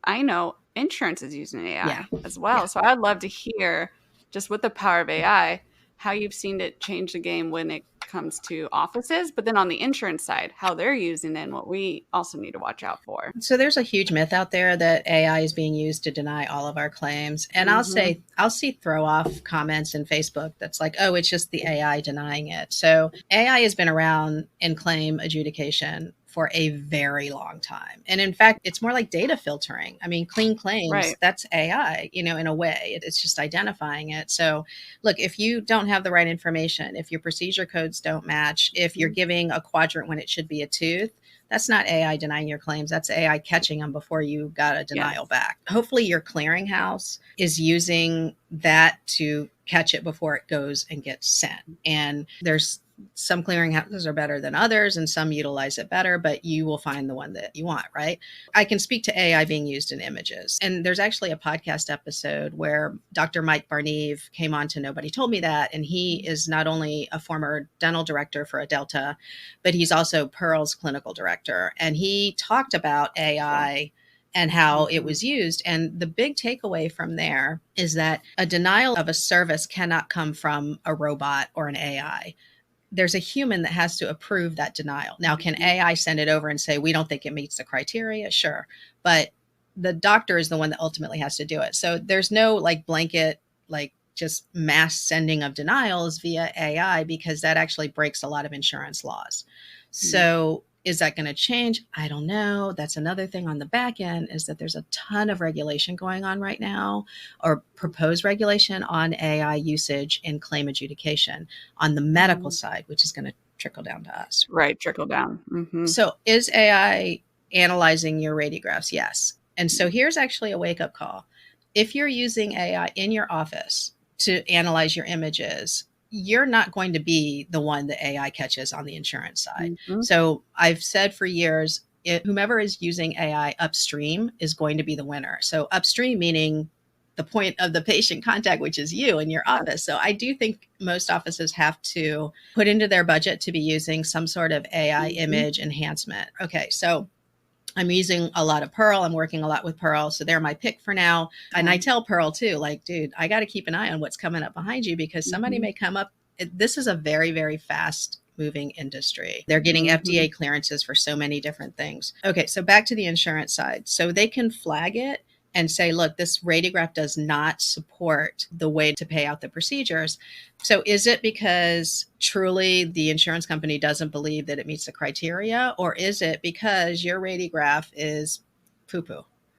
I know insurance is using Yeah. AI as well. Yeah. So I'd love to hear, just with the power of AI, how you've seen it change the game when it comes to offices, but then on the insurance side, how they're using it and what we also need to watch out for. So there's a huge myth out there that AI is being used to deny all of our claims. And Hmm. I'll see throw off comments in Facebook that's like, oh, it's just the AI denying it. So AI has been around in claim adjudication for a very long time. And in fact, it's more like data filtering. I mean, clean claims, Right. that's AI, in a way. It's just identifying it. So look, if you don't have the right information, if your procedure codes don't match, if you're Mhm. giving a quadrant when it should be a tooth, that's not AI denying your claims. That's AI catching them before you got a denial Yes. back. Hopefully, your clearinghouse is using that to catch it before it goes and gets sent. And there's some clearinghouses are better than others and some utilize it better, but you will find the one that you want, right? I can speak to AI being used in images. And there's actually a podcast episode where Dr. Mike Barneve came on to Nobody Told Me That. And he is not only a former dental director for Adelta, but he's also Pearl's clinical director. And he talked about Cool. AI and how it Hmm. was used. And the big takeaway from there is that a denial of a service cannot come from a robot or an AI. There's a human that has to approve that denial. Now, can Hmm. AI send it over and say, we don't think it meets the criteria? Sure. But the doctor is the one that ultimately has to do it. So there's no like blanket, like just mass sending of denials via AI because that actually breaks a lot of insurance laws. So is that going to change? I don't know. That's another thing on the back end is that there's a ton of regulation going on right now or proposed regulation on AI usage in claim adjudication on the medical Hmm. side, which is going to trickle down to us. Right. Trickle down. Hmm. So, is AI analyzing your radiographs? Yes. And so, here's actually a wake up call. If you're using AI in your office to analyze your images, you're not going to be the one that AI catches on the insurance side. Hmm. So, I've said for years, whomever is using AI upstream is going to be the winner. So, upstream meaning the point of the patient contact, which is you in your office. So I do think most offices have to put into their budget to be using some sort of AI Hmm. image enhancement. Okay, so I'm using a lot of Pearl. I'm working a lot with Pearl. So they're my pick for now. And I tell Pearl too, like, dude, I got to keep an eye on what's coming up behind you because somebody Hmm. may come up. This is a very, very fast moving industry. They're getting Hmm. FDA clearances for so many different things. Okay, so back to the insurance side. So they can flag it and say, look, this radiograph does not support the way to pay out the procedures. So is it because truly the insurance company doesn't believe that it meets the criteria, or is it because your radiograph is poo poo?